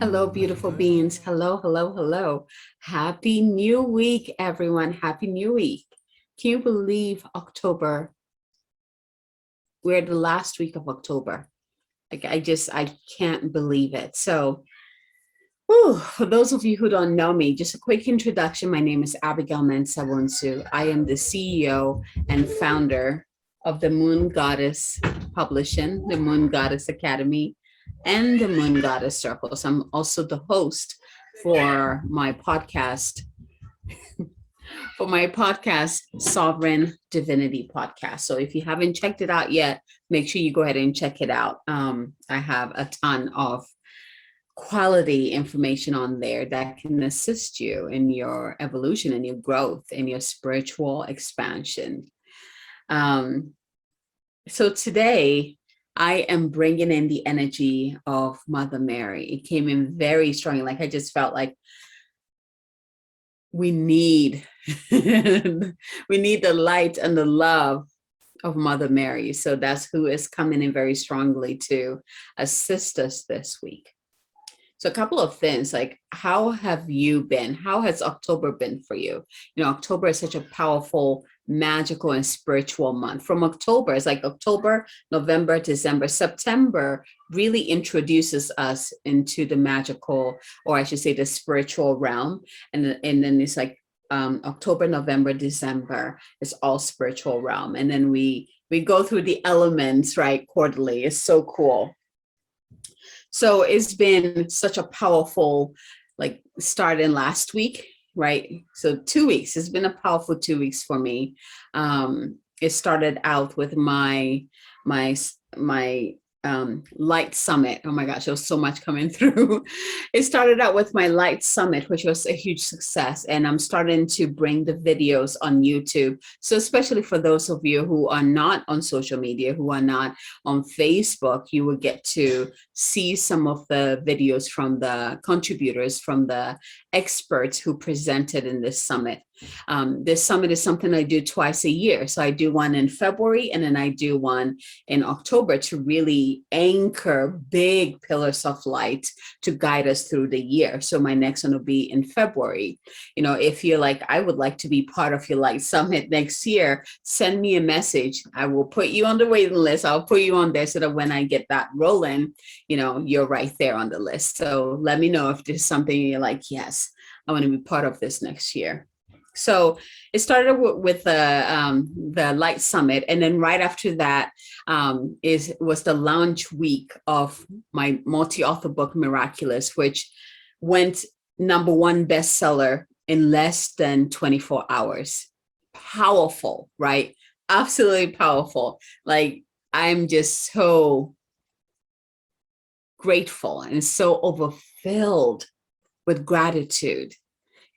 Hello, beautiful beings. Hello, hello, hello. Happy New Week, everyone. Happy New Week. Can you believe October? We're the last week of October. I can't believe it. So, for those of you who don't know me, just a quick introduction. My name is Abigail Mensah-Wonsu. I am the CEO and founder of the Moon Goddess Publishing, the Moon Goddess Academy, and the Moon Goddess Circles. I'm also the host for my podcast, Sovereign Divinity Podcast. So if you haven't checked it out yet, make sure you go ahead and check it out. I have a ton of quality information on there that can assist you in your evolution and your growth and your spiritual expansion. So today I am bringing in the energy of Mother Mary. It came in very strong. Like I just felt like we need we need the light and the love of Mother Mary. So that's who is coming in very strongly to assist us this week. So a couple of things, like how have you been? How has October been for you? You know, October is such a powerful, magical, and spiritual month. From October, it's like October, November, December, September really introduces us into the magical, or I should say the spiritual realm. And then it's like October, November, December is all spiritual realm. And then we go through the elements, right, quarterly. It's so cool. So it's been such a powerful, like starting last week, right? So 2 weeks, it's been a powerful 2 weeks for me. It started out with my Light Summit. Oh my gosh, there was so much coming through. It started out with my Light Summit, which was a huge success. And I'm starting to bring the videos on YouTube. So especially for those of you who are not on social media, who are not on Facebook, you will get to see some of the videos from the contributors, from the experts who presented in this summit. This summit is something I do twice a year. So I do one in February and then I do one in October to really anchor big pillars of light to guide us through the year. So my next one will be in February. You know, if you're like, I would like to be part of your Light Summit next year, send me a message. I will put you on the waiting list. I'll put you on there so that when I get that rolling, you know, you're right there on the list. So let me know if there's something you're like, yes, I want to be part of this next year. So it started with the Light Summit, and then right after that was the launch week of my multi-author book Miraculous, which went #1 bestseller in less than 24 hours. Powerful, right? Absolutely powerful. Like I'm just so grateful and so overfilled with gratitude.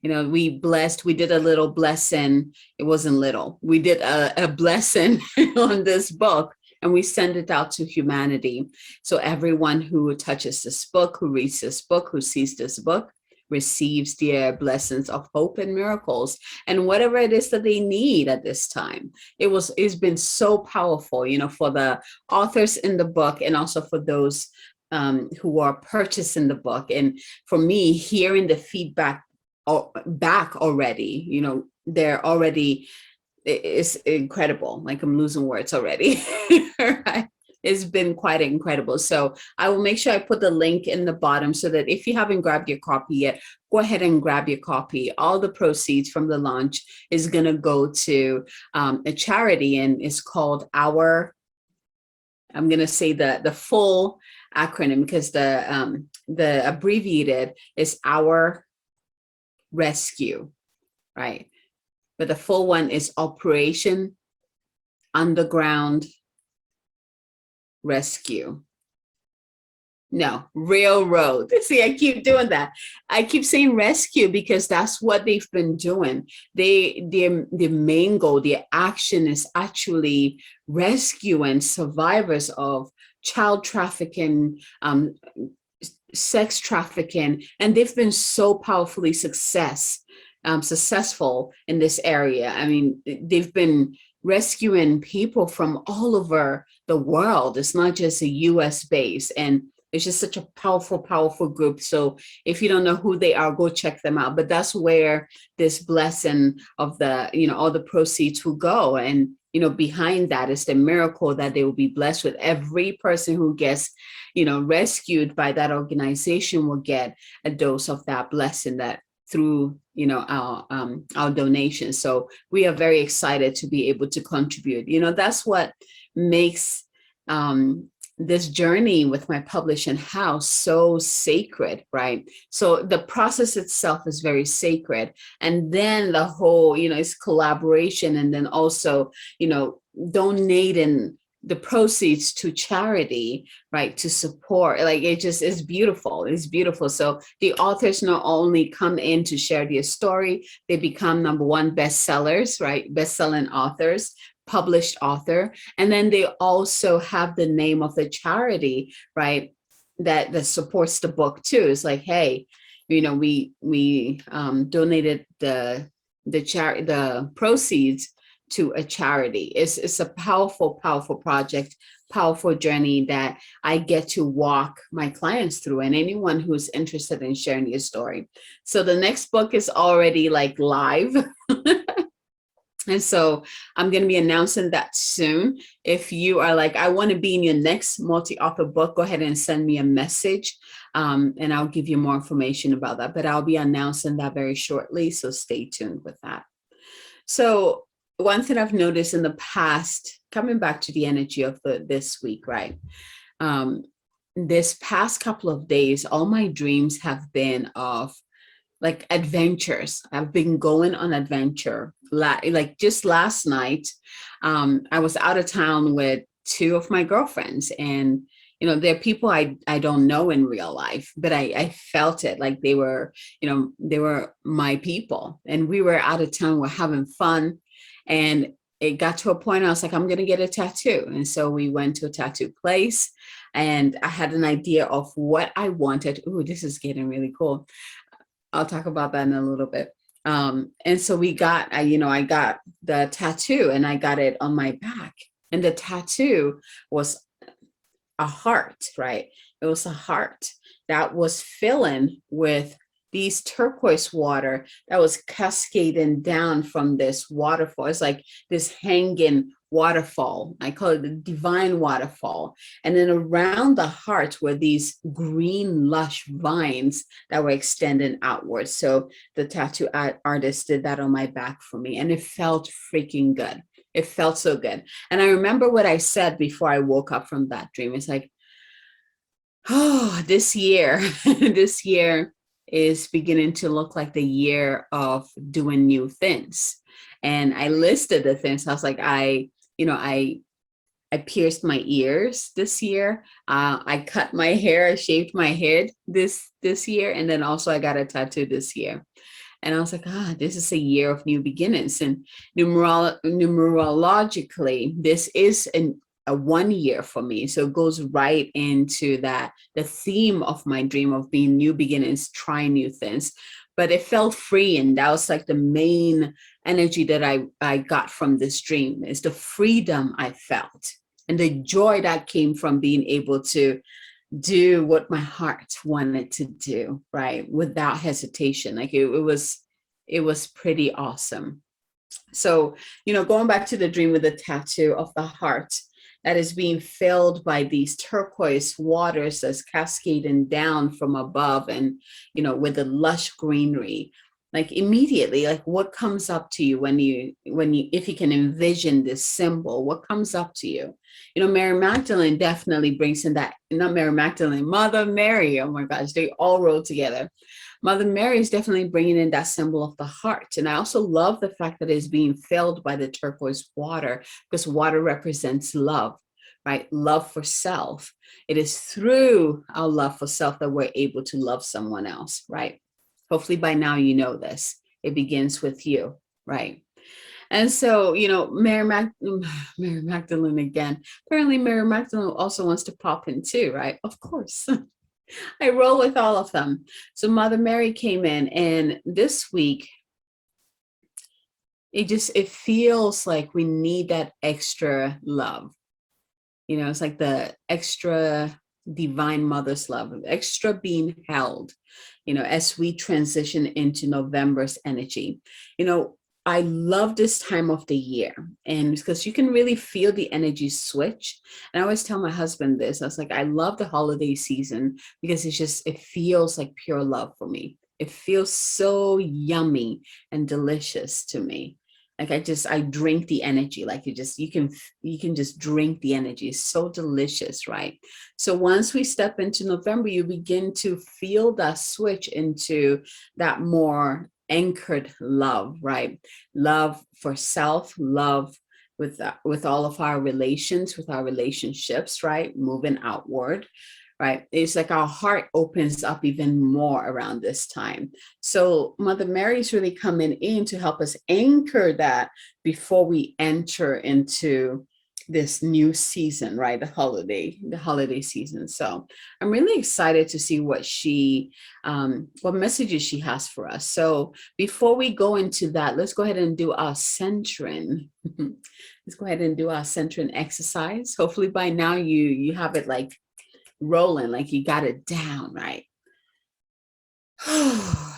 You know, we did a little blessing. It wasn't little. We did a blessing on this book and we send it out to humanity. So everyone who touches this book, who reads this book, who sees this book, receives their blessings of hope and miracles and whatever it is that they need at this time. It's been so powerful, you know, for the authors in the book and also for those who are purchasing the book. And for me, hearing the feedback back already, you know, they're already, it's incredible. Like I'm losing words already. Right? It's been quite incredible. So I will make sure I put the link in the bottom so that if you haven't grabbed your copy yet, go ahead and grab your copy. All the proceeds from the launch is going to go to a charity, and it's called I'm going to say the full acronym because the abbreviated is Our Rescue, right? But the full one is Operation Underground Rescue. No, Railroad. See, I keep doing that. I keep saying rescue because that's what they've been doing. Their main goal, their action is actually rescuing survivors of child trafficking, sex trafficking, and they've been so powerfully successful in this area. I mean, they've been rescuing people from all over the world. It's not just a US base. And It's just such a powerful, powerful group. So if you don't know who they are, go check them out. But that's where this blessing of the, all the proceeds will go. And, behind that is the miracle that they will be blessed with. Every person who gets, rescued by that organization will get a dose of that blessing that through, our donations. So we are very excited to be able to contribute. That's what makes, this journey with my publishing house so sacred, right? So the process itself is very sacred. And then the whole, it's collaboration, and then also, donating the proceeds to charity, right? To support, like, it just is beautiful. It's beautiful. So the authors not only come in to share their story, they become #1 bestsellers, right? Best-selling authors, published author, and then they also have the name of the charity, right, that supports the book too. It's like, hey, we donated the proceeds to a charity. It's a powerful, powerful project, powerful journey that I get to walk my clients through, and anyone who's interested in sharing your story. So the next book is already like live. And so I'm going to be announcing that soon. If you are like, I want to be in your next multi-author book, go ahead and send me a message, and I'll give you more information about that. But I'll be announcing that very shortly, so stay tuned with that. So one thing I've noticed in the past, coming back to the energy of this week, right? This past couple of days, all my dreams have been of like adventures. I've been going on adventure. Like just last night, I was out of town with 2 of my girlfriends, and they're people I don't know in real life, but I felt it like they were my people, and we were out of town. We're having fun, and it got to a point I was like, I'm gonna get a tattoo, and so we went to a tattoo place, and I had an idea of what I wanted. Ooh, this is getting really cool. I'll talk about that in a little bit. And so I got the tattoo, and I got it on my back. And the tattoo was a heart, right? It was a heart that was filling with these turquoise water that was cascading down from this waterfall. It's like this hanging waterfall. I call it the divine waterfall. And then around the heart were these green, lush vines that were extending outwards. So the tattoo artist did that on my back for me, and it felt freaking good. It felt so good. And I remember what I said before I woke up from that dream. It's like, oh, this year, this year is beginning to look like the year of doing new things. And I listed the things. I was like, I pierced my ears this year. I cut my hair, I shaved my head this year. And then also I got a tattoo this year. And I was like, this is a year of new beginnings. And numerologically, this is a 1 year for me. So it goes right into that, the theme of my dream of being new beginnings, trying new things. But it felt free. And that was like the main energy that I got from this dream, is the freedom I felt and the joy that came from being able to do what my heart wanted to do, right? Without hesitation. Like it was pretty awesome. So, going back to the dream with the tattoo of the heart that is being filled by these turquoise waters that's cascading down from above, and, with the lush greenery, like immediately, like what comes up to you when you, if you can envision this symbol, what comes up to you? Mary Magdalene definitely brings in that, not Mary Magdalene, Mother Mary. Oh my gosh, they all roll together. Mother Mary is definitely bringing in that symbol of the heart. And I also love the fact that it's being filled by the turquoise water, because water represents love, right? Love for self. It is through our love for self that we're able to love someone else, right? Hopefully by now you know this. It begins with you, right? And so, Mary Magdalene again. Apparently Mary Magdalene also wants to pop in too, right? Of course. I roll with all of them. So Mother Mary came in, and this week, it feels like we need that extra love. It's like the extra divine mother's love, extra being held, as we transition into November's energy. I love this time of the year, and because you can really feel the energy switch. And I always tell my husband this. I was like, I love the holiday season because it feels like pure love for me. It feels so yummy and delicious to me. Like I drink the energy. Like you can just drink the energy. It's so delicious, right? So once we step into November, you begin to feel that switch into that more anchored love, right? Love for self, love with all of our relations, with our relationships, right? Moving outward, right? It's like our heart opens up even more around this time. So Mother Mary's really coming in to help us anchor that before we enter into this new season, right? The holiday season. So I'm really excited to see what messages she has for us. So before we go into that, let's go ahead and do our centering. Let's go ahead and do our centering exercise. Hopefully by now you have it like rolling, like you got it down, right?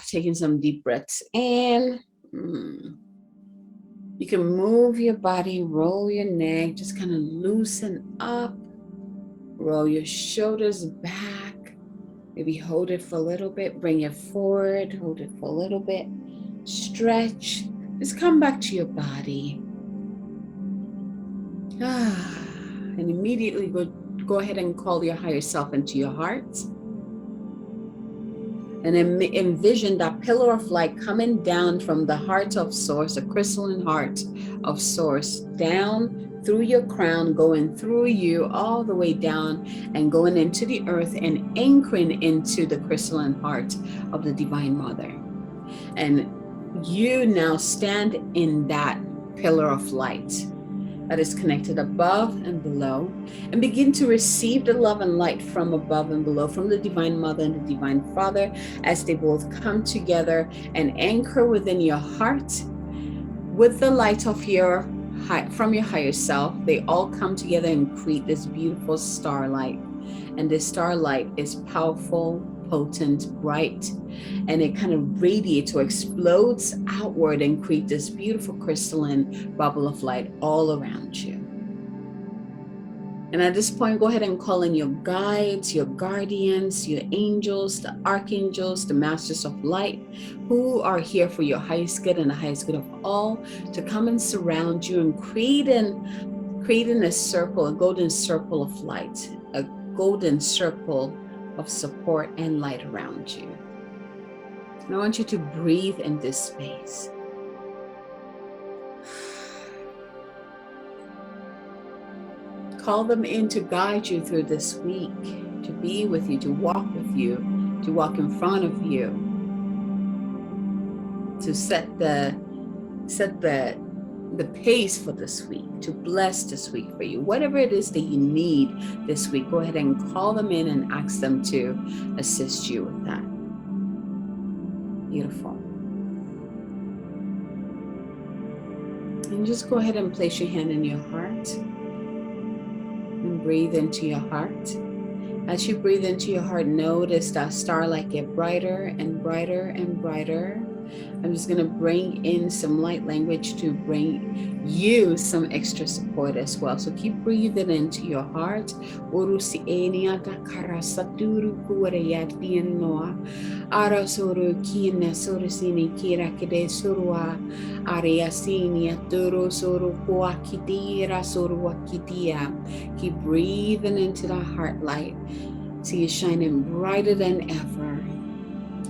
Taking some deep breaths in. You can move your body, roll your neck, just kind of loosen up, roll your shoulders back, maybe hold it for a little bit, bring it forward, hold it for a little bit, stretch, just come back to your body. And immediately go ahead and call your higher self into your heart. And envision that pillar of light coming down from the heart of Source, the crystalline heart of Source, down through your crown, going through you all the way down and going into the earth and anchoring into the crystalline heart of the Divine Mother. And you now stand in that pillar of light that is connected above and below, and begin to receive the love and light from above and below, from the Divine Mother and the Divine Father, as they both come together and anchor within your heart with the light of from your higher self. They all come together and create this beautiful starlight. And this starlight is powerful, potent, bright, and it kind of radiates or explodes outward and create this beautiful crystalline bubble of light all around you. And at this point, go ahead and call in your guides, your guardians, your angels, the archangels, the masters of light, who are here for your highest good and the highest good of all, to come and surround you and creating a circle, a golden circle of light, a golden circle of support and light around you. And I want you to breathe in this space. Call them in to guide you through this week, to be with you, to walk with you, to walk in front of you, to set the pace for this week, to bless this week for you. Whatever it is that you need this week, go ahead and call them in and ask them to assist you with that. Beautiful. And just go ahead and place your hand in your heart and breathe into your heart. As you breathe into your heart, notice that starlight get brighter and brighter and brighter. I'm just going to bring in some light language to bring you some extra support as well. So keep breathing into your heart. Keep breathing into the heart light. See it shining brighter than ever.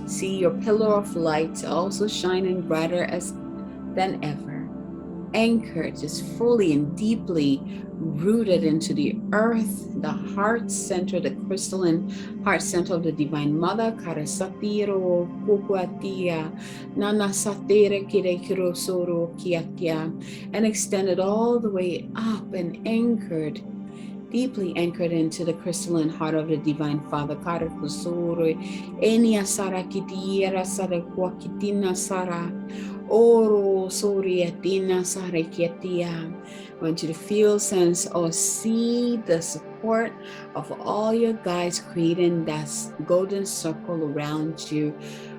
See your pillar of light also shining brighter than ever. Anchored, just fully and deeply rooted into the earth, the heart center, the crystalline heart center of the Divine Mother. Karasatiro kukuatia, nanasatire kirekirosoro kiatia, and extended all the way up and anchored, deeply anchored into the crystalline heart of the Divine Father. Karakusuru, enia sara kitiera sara kwakitina sara, oro soriatina sara kiatia. I want you to feel, sense, or see the support of all your guides, creating that golden circle around you.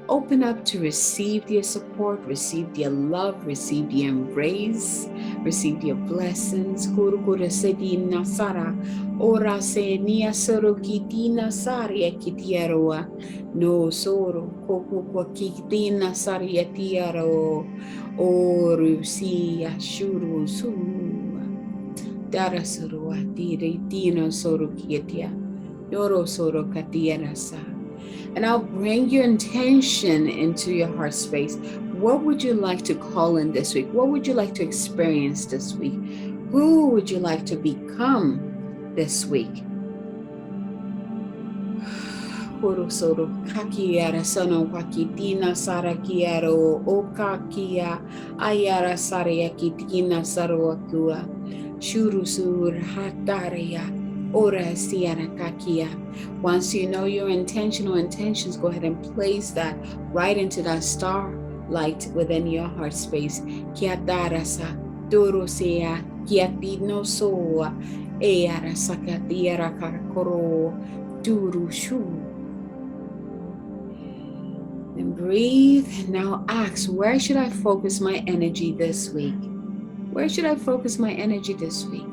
Open up to receive their support, receive their love, receive their embrace, receive their blessings. Kurukura sedina sara, ora se nia soro kitina saria kitiaroa, no soro koku kwa kitina saria tiaro, oru si ashuru su, dara soro atire tina soro kietia, yoro soro katiera sa. And I'll bring your intention into your heart space. What would you like to call in this week? What would you like to experience this week? Who would you like to become this week? Horosoro kakiara sono wakitina sarakiaro okakia ayara sarayakitina saroakua shurusur hataria ora siara kakia. Once you know your intentional intentions, go ahead and place that right into that star light within your heart space. Kiatarasa dorosea kiatino soa eara sakatiara karakoro durushu. And breathe. And now ask, where should I focus my energy this week? Where should I focus my energy this week?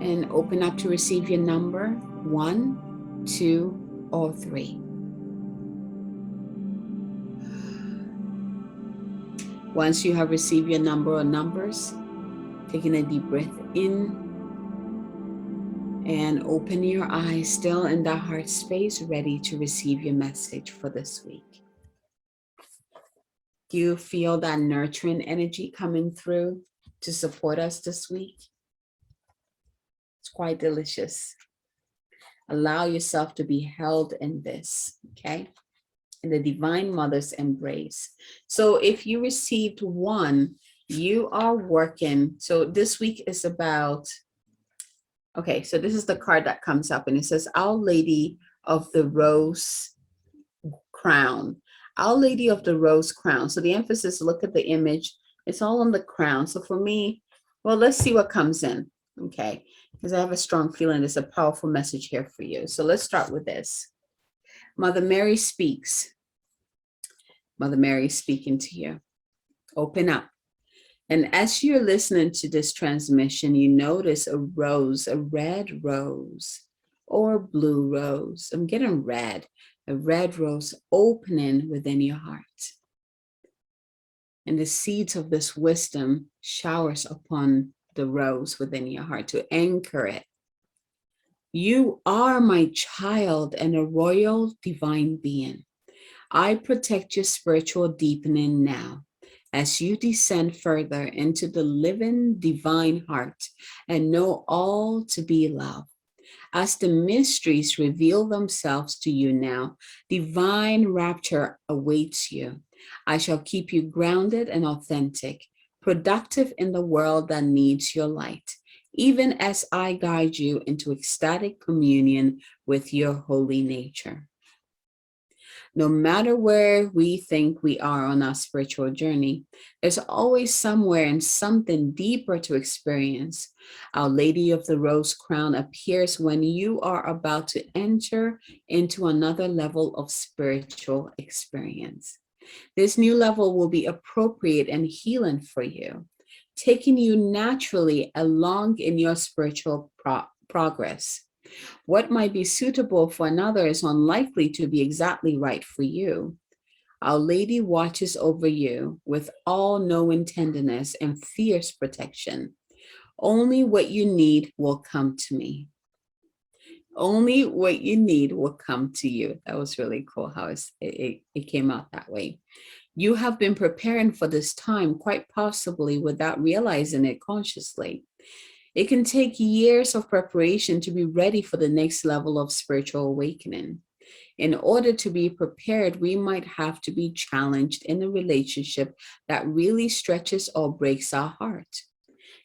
And open up to receive your number 1, 2, or 3. Once you have received your number or numbers, taking a deep breath in and open your eyes, still in the heart space, ready to receive your message for this week. Do you feel that nurturing energy coming through to support us this week? It's quite delicious. Allow yourself to be held in this, okay? In the Divine Mother's embrace. So if you received 1, you are working. So this week is about, okay, so this is the card that comes up and it says, Our Lady of the Rose Crown. Our Lady of the Rose Crown. So the emphasis, look at the image. It's all on the crown. So for me, well, let's see what comes in, okay? Because I have a strong feeling there's a powerful message here for you. So let's start with this. Mother Mary speaks. Mother Mary speaking to you. Open up. And as you're listening to this transmission, you notice a rose, a red rose or blue rose. I'm getting red. A red rose opening within your heart. And the seeds of this wisdom showers upon the rose within your heart to anchor it. You are my child and a royal divine being. I protect your spiritual deepening now as you descend further into the living divine heart and know all to be love. As the mysteries reveal themselves to you now, divine rapture awaits you. I shall keep you grounded and authentic, productive in the world that needs your light, even as I guide you into ecstatic communion with your holy nature. No matter where we think we are on our spiritual journey, there's always somewhere and something deeper to experience. Our Lady of the Rose Crown appears when you are about to enter into another level of spiritual experience. This new level will be appropriate and healing for you, taking you naturally along in your spiritual progress. What might be suitable for another is unlikely to be exactly right for you. Our Lady watches over you with all-knowing tenderness and fierce protection. Only what you need will come to me. Only what you need will come to you. That was really cool how it came out that way. You have been preparing for this time, quite possibly without realizing it consciously. It can take years of preparation to be ready for the next level of spiritual awakening. In order to be prepared, we might have to be challenged in a relationship that really stretches or breaks our heart.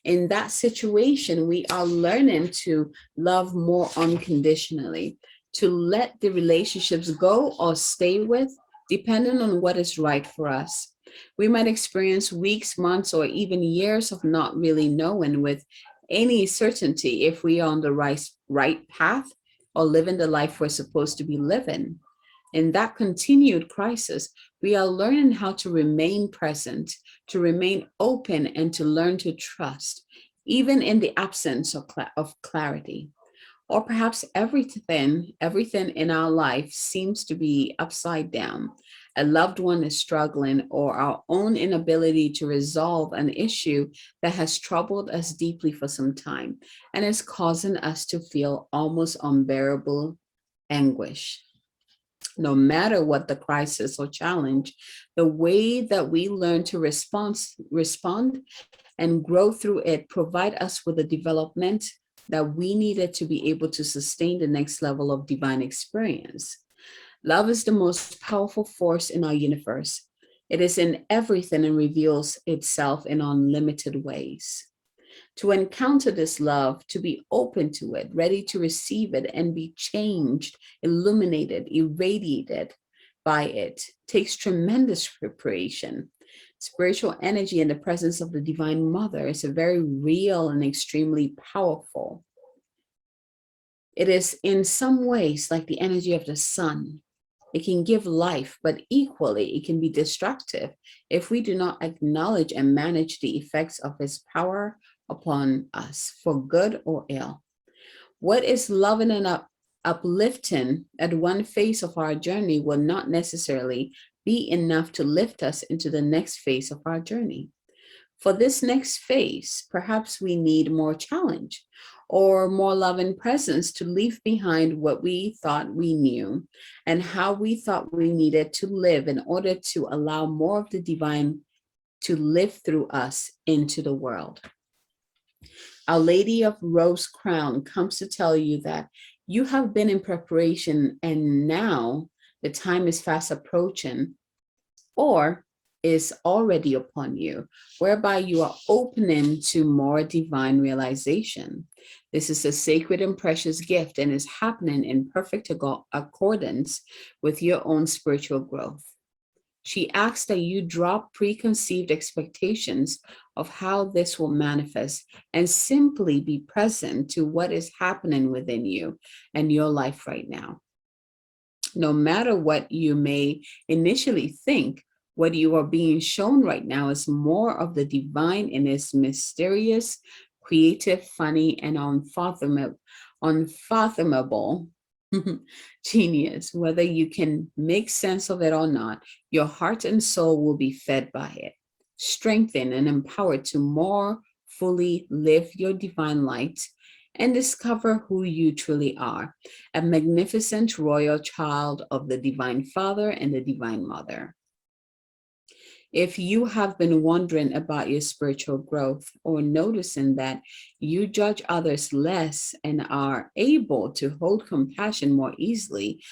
In that situation, we are learning to love more unconditionally, to let the relationships go or stay with, depending on what is right for us. We might experience weeks, months, or even years of not really knowing with any certainty if we are on the right path or living the life we're supposed to be living. In that continued crisis, we are learning how to remain present, to remain open, and to learn to trust, even in the absence of clarity. Or perhaps everything in our life seems to be upside down. A loved one is struggling, or our own inability to resolve an issue that has troubled us deeply for some time and is causing us to feel almost unbearable anguish. No matter what the crisis or challenge, the way that we learn to respond and grow through it provide us with the development that we needed to be able to sustain the next level of divine experience. Love is the most powerful force in our universe. It is in everything and reveals itself in unlimited ways. To encounter this love, to be open to it, ready to receive it and be changed, illuminated, irradiated by it, takes tremendous preparation. Spiritual energy in the presence of the Divine Mother is a very real and extremely powerful. It is in some ways like the energy of the sun. It can give life, but equally it can be destructive if we do not acknowledge and manage the effects of its power upon us, for good or ill. What is loving and uplifting at one phase of our journey will not necessarily be enough to lift us into the next phase of our journey. For this next phase, perhaps we need more challenge or more loving presence to leave behind what we thought we knew and how we thought we needed to live in order to allow more of the divine to live through us into the world. Our Lady of Rose Crown comes to tell you that you have been in preparation and now the time is fast approaching, or is already upon you, whereby you are opening to more divine realization. This is a sacred and precious gift and is happening in perfect accordance with your own spiritual growth. She asks that you drop preconceived expectations of how this will manifest and simply be present to what is happening within you and your life right now. No matter what you may initially think, what you are being shown right now is more of the divine in its mysterious, creative, funny, and unfathomable genius. Whether you can make sense of it or not, your heart and soul will be fed by it, strengthened and empowered to more fully live your divine light and discover who you truly are, a magnificent royal child of the Divine Father and the Divine Mother. If you have been wondering about your spiritual growth or noticing that you judge others less and are able to hold compassion more easily,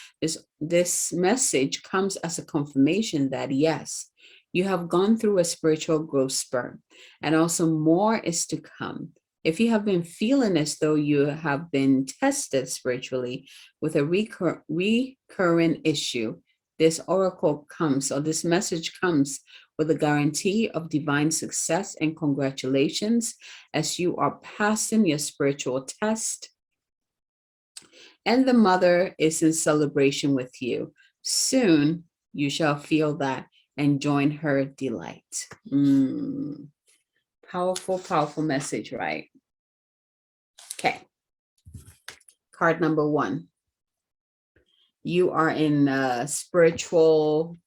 this message comes as a confirmation that yes, you have gone through a spiritual growth spurt and also more is to come. If you have been feeling as though you have been tested spiritually with a recurring issue, this oracle comes, or this message comes with a guarantee of divine success and congratulations as you are passing your spiritual test. And the mother is in celebration with you. Soon you shall feel that and join her delight. Powerful, powerful message, right? Okay. Card number 1. You are in spiritual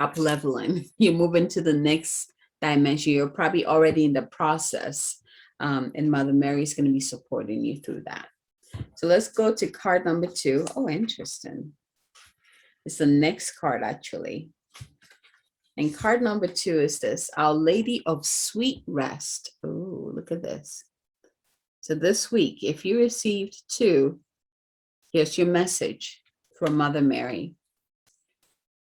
up leveling. You're moving to the next dimension. You're probably already in the process. And Mother Mary is going to be supporting you through that. So let's go to card number 2. Oh, interesting. It's the next card, actually. And card number 2 is this, Our Lady of Sweet Rest. Oh, look at this. So this week, if you received 2, here's your message from Mother Mary.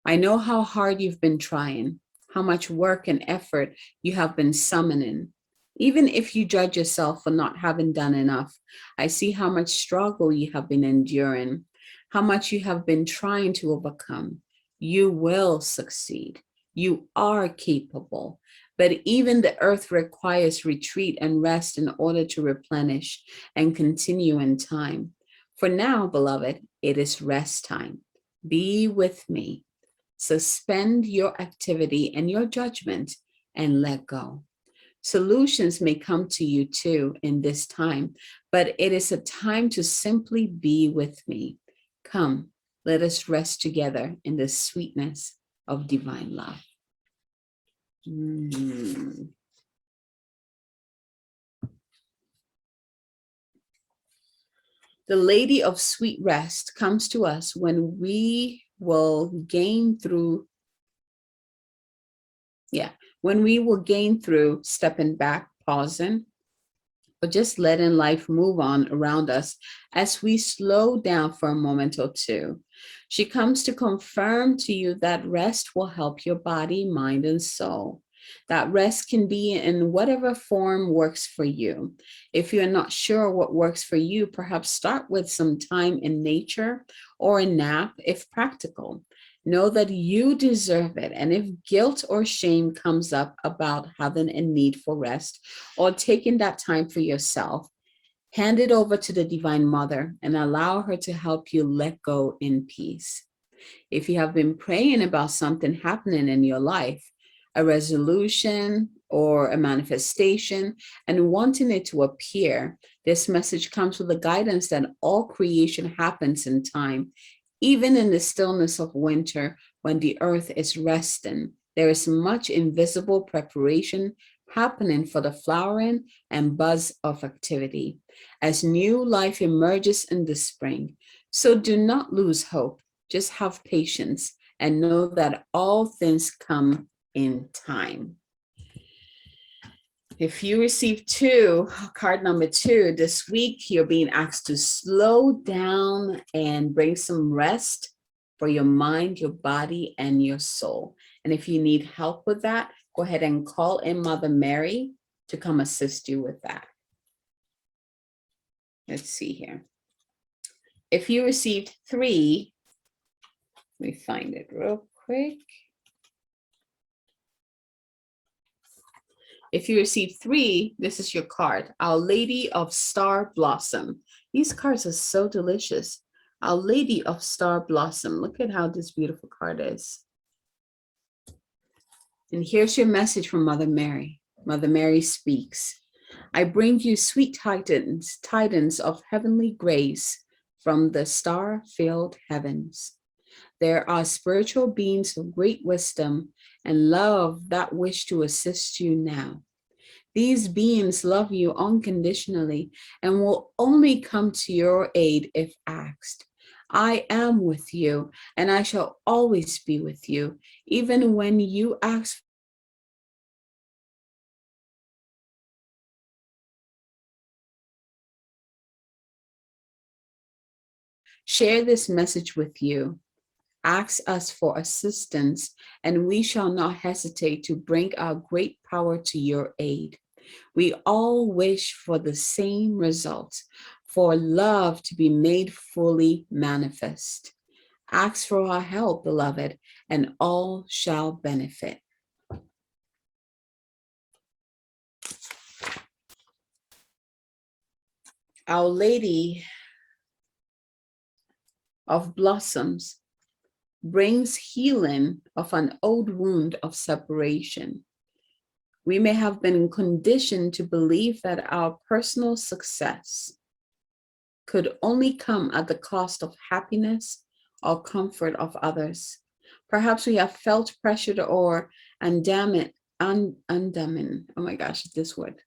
I know how hard you've been trying, how much work and effort you have been summoning. Even if you judge yourself for not having done enough, I see how much struggle you have been enduring, how much you have been trying to overcome. You will succeed. You are capable. But even the earth requires retreat and rest in order to replenish and continue in time. For now, beloved, it is rest time. Be with me. Suspend your activity and your judgment and let go. Solutions may come to you too in this time, but it is a time to simply be with me. Come, let us rest together in the sweetness of divine love. Mm. The Lady of Sweet Rest comes to us when we will gain through, when we will gain through stepping back, pausing, or just letting life move on around us as we slow down for a moment or two. She comes to confirm to you that rest will help your body, mind, and soul. That rest can be in whatever form works for you. If you're not sure what works for you, perhaps start with some time in nature or a nap if practical. Know that you deserve it. And if guilt or shame comes up about having a need for rest or taking that time for yourself, hand it over to the Divine Mother and allow her to help you let go in peace. If you have been praying about something happening in your life, a resolution or a manifestation, and wanting it to appear, this message comes with the guidance that all creation happens in time. Even in the stillness of winter, when the earth is resting, there is much invisible preparation happening for the flowering and buzz of activity as new life emerges in the spring. So do not lose hope. Just have patience and know that all things come in time. If you receive card number 2, this week, you're being asked to slow down and bring some rest for your mind, your body, and your soul. And if you need help with that, go ahead and call in Mother Mary to come assist you with that. Let's see here. If you received 3, let me find it real quick. If you receive 3, this is your card, Our Lady of Star Blossom. These cards are so delicious. Our Lady of Star Blossom. Look at how this beautiful card is. And here's your message from Mother Mary. Mother Mary speaks. I bring you sweet tidings of heavenly grace from the star-filled heavens. There are spiritual beings of great wisdom and love that wish to assist you now. These beings love you unconditionally and will only come to your aid if asked. I am with you, and I shall always be with you, even when you ask. Share this message with you. Ask us for assistance, and we shall not hesitate to bring our great power to your aid. We all wish for the same results, for love to be made fully manifest. Ask for our help, beloved, and all shall benefit. Our Lady of Blossoms brings healing of an old wound of separation. We may have been conditioned to believe that our personal success could only come at the cost of happiness or comfort of others. Perhaps we have felt pressured or undamaged, oh my gosh, this word,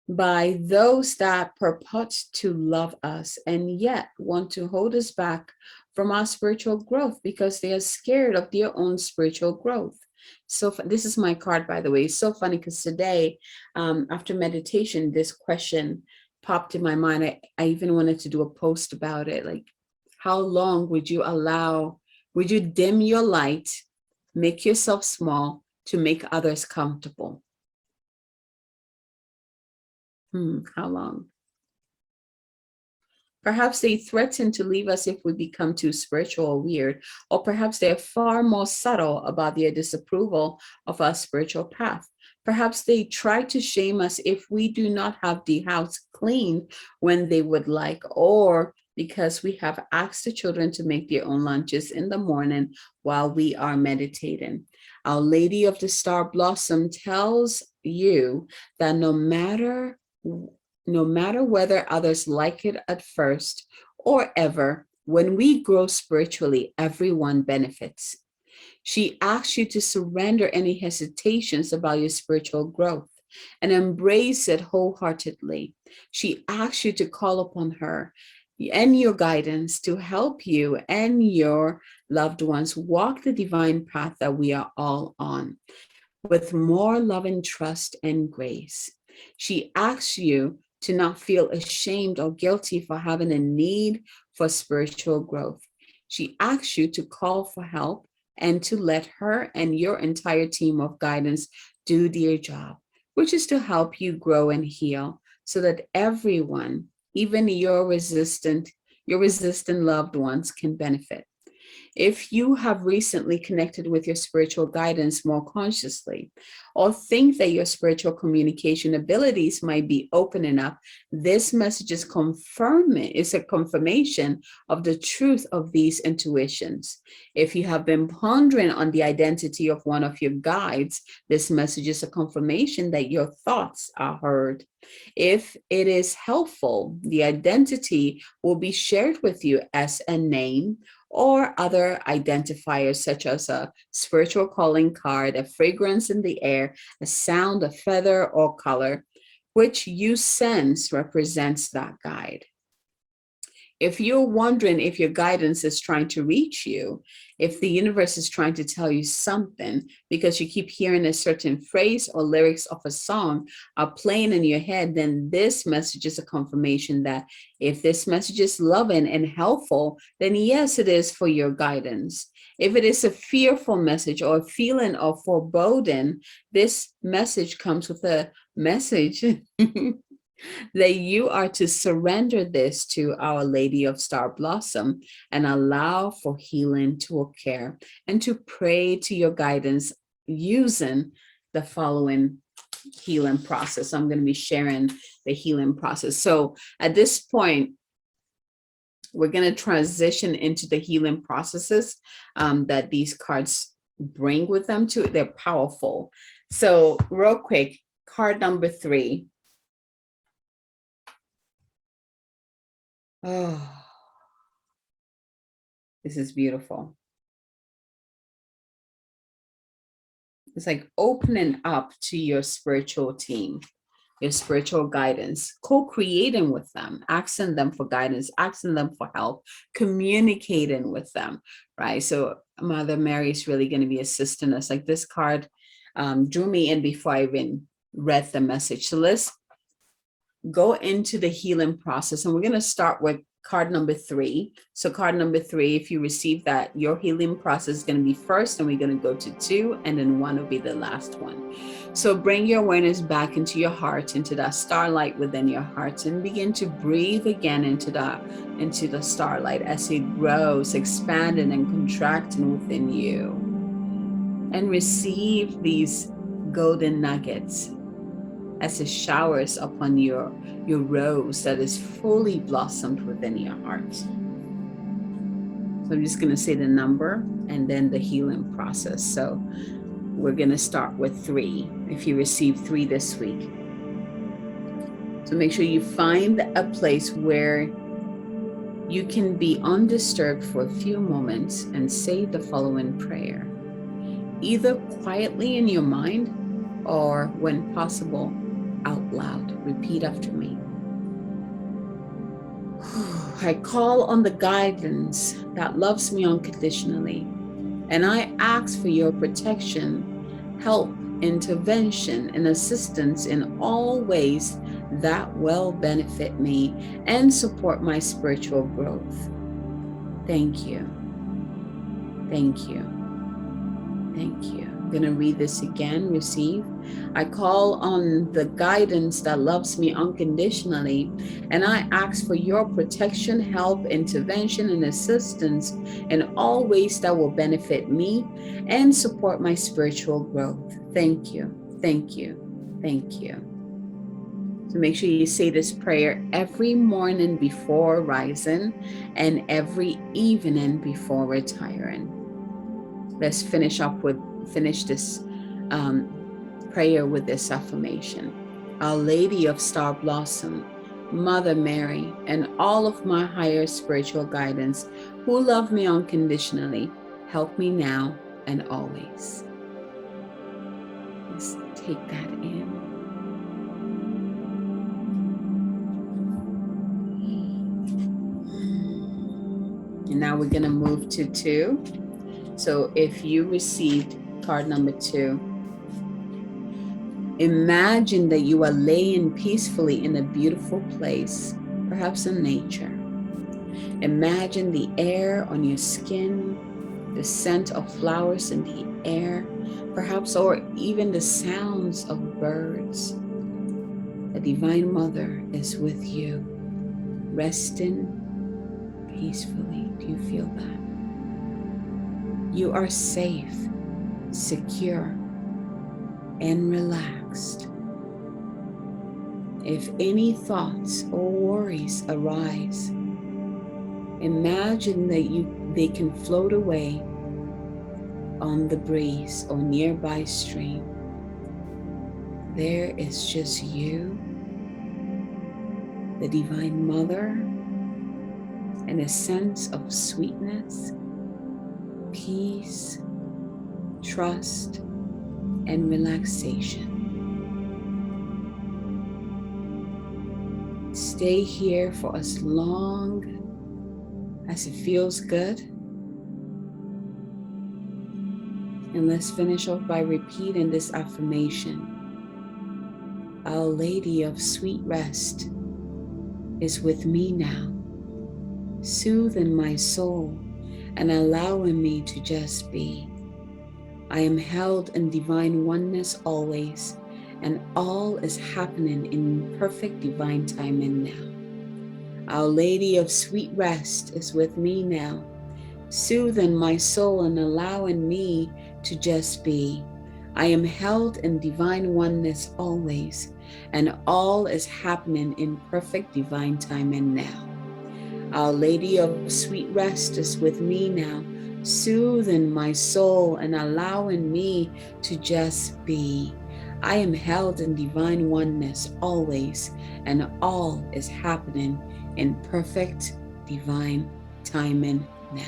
by those that purport to love us and yet want to hold us back from our spiritual growth because they are scared of their own spiritual growth. So this is my card, by the way. It's so funny because today, after meditation, this question popped in my mind. I even wanted to do a post about it. Like, how long would you dim your light, make yourself small to make others comfortable? How long? Perhaps they threaten to leave us if we become too spiritual or weird, or perhaps they're far more subtle about their disapproval of our spiritual path. Perhaps they try to shame us if we do not have the house cleaned when they would like, or because we have asked the children to make their own lunches in the morning while we are meditating. Our Lady of the Star Blossom tells you that no matter whether others like it at first or ever, when we grow spiritually, everyone benefits. She asks you to surrender any hesitations about your spiritual growth and embrace it wholeheartedly. She asks you to call upon her and your guidance to help you and your loved ones walk the divine path that we are all on with more love and trust and grace. She asks you to not feel ashamed or guilty for having a need for spiritual growth. She asks you to call for help and to let her and your entire team of guidance do their job, which is to help you grow and heal so that everyone, even your resistant loved ones, can benefit. If you have recently connected with your spiritual guidance more consciously, or think that your spiritual communication abilities might be opening up, this message is a confirmation of the truth of these intuitions. If you have been pondering on the identity of one of your guides, this message is a confirmation that your thoughts are heard. If it is helpful, the identity will be shared with you as a name or other identifiers such as a spiritual calling card, a fragrance in the air, a sound, a feather, or color, which you sense represents that guide. If you're wondering if your guidance is trying to reach you, if the universe is trying to tell you something because you keep hearing a certain phrase or lyrics of a song are playing in your head, then this message is a confirmation that if this message is loving and helpful, then yes, it is for your guidance. If it is a fearful message or a feeling of foreboding, this message comes with a message that you are to surrender this to Our Lady of Star Blossom and allow for healing to occur and to pray to your guidance using the following healing process. I'm going to be sharing the healing process. So at this point, we're going to transition into the healing processes that these cards bring with them too. They're powerful. So real quick, card number 3. Oh, this is beautiful. It's like opening up to your spiritual team, your spiritual guidance, co-creating with them, asking them for guidance, asking them for help, communicating with them, right? So Mother Mary is really going to be assisting us. Like this card drew me in before I even read the message. So let's go into the healing process. And we're going to start with card number 3. So card number 3, if you receive that, your healing process is going to be first, and we're going to go to 2, and then 1 will be the last one. So bring your awareness back into your heart, into that starlight within your heart, and begin to breathe again into the starlight as it grows, expanding and contracting within you. And receive these golden nuggets as it showers upon your rose that is fully blossomed within your heart. So I'm just going to say the number and then the healing process. So we're going to start with 3. If you receive 3 this week. So make sure you find a place where you can be undisturbed for a few moments and say the following prayer, either quietly in your mind or when possible, out loud. Repeat after me. I call on the guidance that loves me unconditionally, and I ask for your protection, help, intervention, and assistance in all ways that will benefit me and support my spiritual growth. Thank you. Thank you. Thank you. I'm going to read this again. Receive. I call on the guidance that loves me unconditionally, and I ask for your protection, help, intervention, and assistance in all ways that will benefit me and support my spiritual growth. Thank you. Thank you. Thank you. So make sure you say this prayer every morning before rising and every evening before retiring. Let's finish this prayer with this affirmation. Our Lady of Star Blossom, Mother Mary, and all of my higher spiritual guidance who love me unconditionally, help me now and always. Let's take that in. And now we're going to move to 2. So if you received card number 2, imagine that you are laying peacefully in a beautiful place, perhaps in nature. Imagine the air on your skin, the scent of flowers in the air, perhaps, or even the sounds of birds. The Divine Mother is with you, resting peacefully. Do you feel that? You are safe, secure, and relaxed. If any thoughts or worries arise, imagine that they can float away on the breeze or nearby stream. There is just you, the Divine Mother, and a sense of sweetness, peace, trust, and relaxation. Stay here for as long as it feels good. And let's finish off by repeating this affirmation. Our Lady of Sweet Rest is with me now, soothing my soul and allowing me to just be. I am held in divine oneness always, and all is happening in perfect divine timing now. Our Lady of Sweet Rest is with me now, soothing my soul and allowing me to just be. I am held in divine oneness always, and all is happening in perfect divine timing now. Our Lady of Sweet Rest is with me now, soothing my soul and allowing me to just be. I am held in divine oneness always, and all is happening in perfect divine timing now.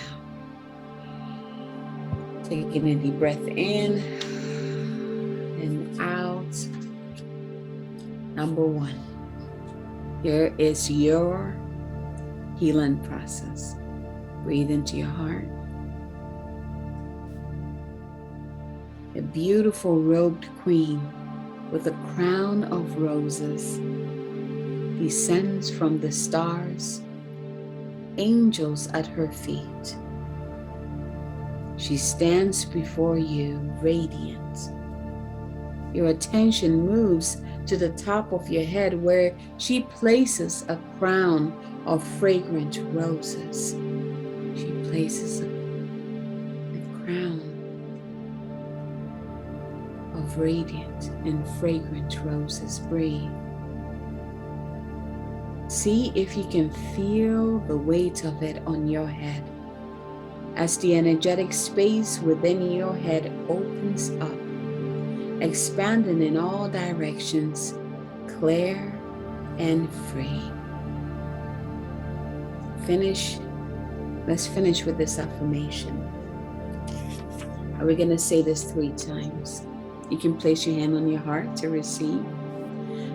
Taking a deep breath in and out. Number 1, here is your healing process. Breathe into your heart. A beautiful robed queen with a crown of roses descends from the stars, angels at her feet. She stands before you radiant. Your attention moves to the top of your head where she places a crown of fragrant roses. She places a crown of radiant and fragrant roses. Breathe. See if you can feel the weight of it on your head as the energetic space within your head opens up, expanding in all directions, clear and free. Let's finish with this affirmation. We're going to say this 3 times. You can place your hand on your heart to receive.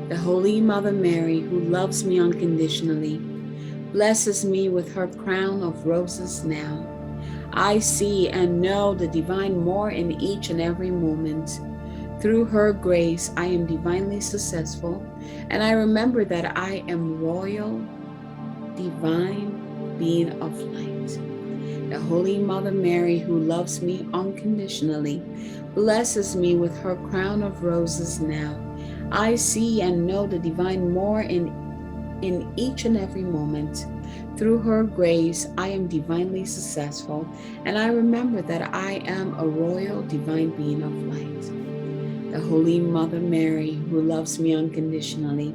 The Holy Mother Mary, who loves me unconditionally, blesses me with her crown of roses now. I see and know the divine more in each and every moment. Through her grace, I am divinely successful, and I remember that I am royal, divine being of light. The Holy Mother Mary, who loves me unconditionally, blesses me with her crown of roses now. I see and know the divine more in each and every moment. Through her grace, I am divinely successful, and I remember that I am a royal divine being of light. The Holy Mother Mary, who loves me unconditionally,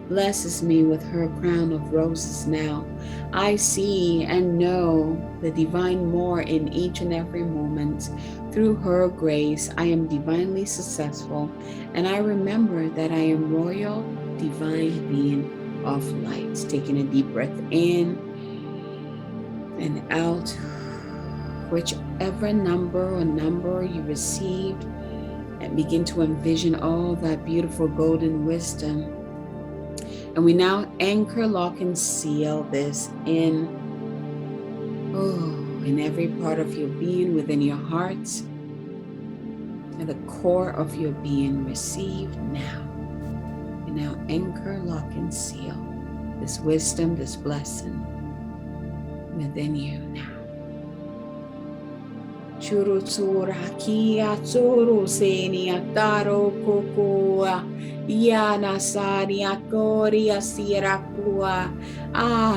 blesses me with her crown of roses now. I see and know the divine more in each and every moment. Through her grace, I am divinely successful, and I remember that I am royal divine being of light. Taking a deep breath in and out, whichever number you received, and begin to envision all that beautiful golden wisdom. And we now anchor, lock, and seal this in every part of your being, within your heart, and the core of your being. Receive now. And now anchor, lock, and seal this wisdom, this blessing within you now. Churu tsura kia tsuru seni ataro kokoa yana sari akori asirakua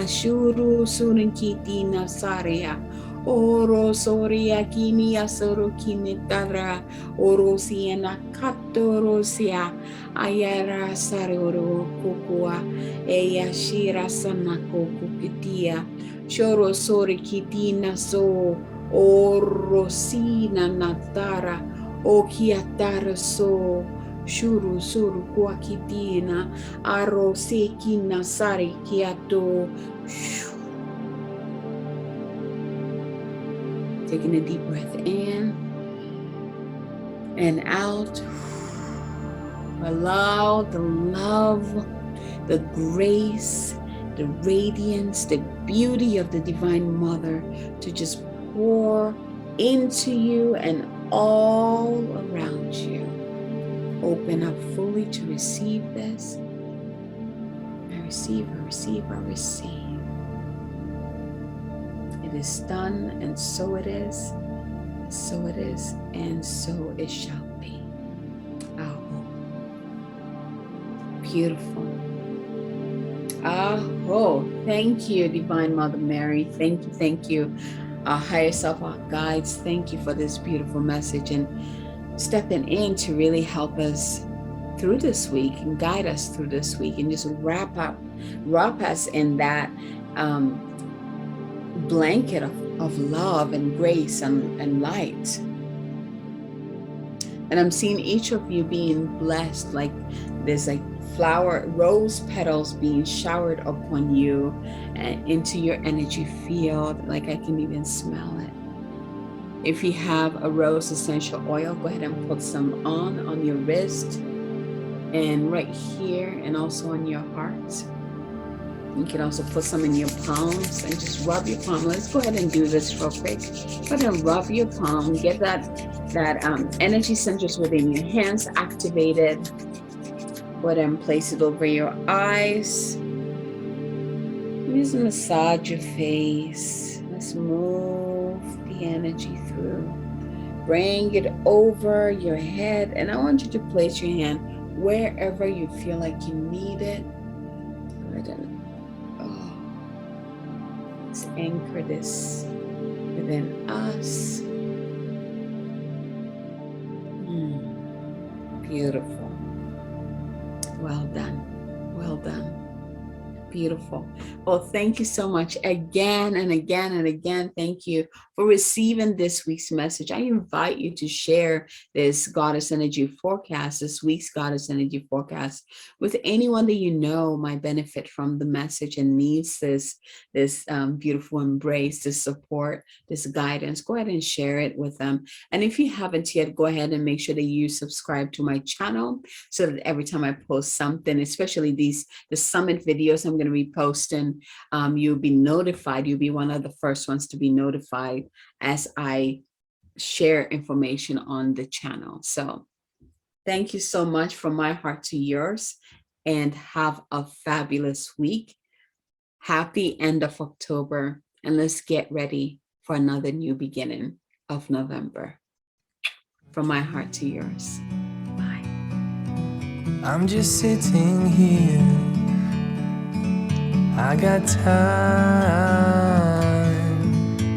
shuru sunkiti nasaria oro soria kini asoro kinitara oro siena katorosia ayara saroro kokoa eya shira sanako kukitia choro sori kitina so o rosina natara o kiatara so shuru suru kuakitina aro seki nasari kiato. Taking a deep breath in and out. Allow the love, the grace, the radiance, the beauty of the Divine Mother to just pour into you and all around you. Open up fully to receive this. I receive, I receive, I receive. It is done, and so it is, and so it is, and so it shall be. Oh, beautiful. Thank you, Divine Mother Mary. Thank you, thank you. Our higher self, our guides, thank you for this beautiful message and stepping in to really help us through this week and guide us through this week and just wrap us in that blanket of love and grace and light. And I'm seeing each of you being blessed, like there's like rose petals being showered upon you and into your energy field. Like I can even smell it. If you have a rose essential oil, go ahead and put some on your wrist and right here, and also on your heart. You can also put some in your palms and just rub your palm. Let's go ahead and do this real quick. Go ahead and rub your palm. Get that energy centers within your hands activated. Go ahead and place it over your eyes. Just massage your face. Let's move the energy through. Bring it over your head. And I want you to place your hand wherever you feel like you need it. Go ahead and let's anchor this within us. Beautiful. Well done. Well done. Beautiful. Well, thank you so much again and again and again. Thank you for receiving this week's message. I invite you to share this Goddess Energy Forecast, this week's Goddess Energy Forecast, with anyone that you know might benefit from the message and needs this beautiful embrace, this support, this guidance. Go ahead and share it with them. And if you haven't yet, go ahead and make sure that you subscribe to my channel so that every time I post something, especially the summit videos I'm going to be posting, you'll be notified. You'll be one of the first ones to be notified as I share information on the channel. So thank you so much from my heart to yours, and have a fabulous week. Happy end of October, and let's get ready for another new beginning of November. From my heart to yours. Bye. I'm just sitting here. I got time.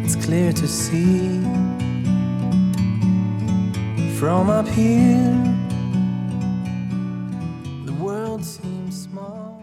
It's clear to see from up here. The world seems small.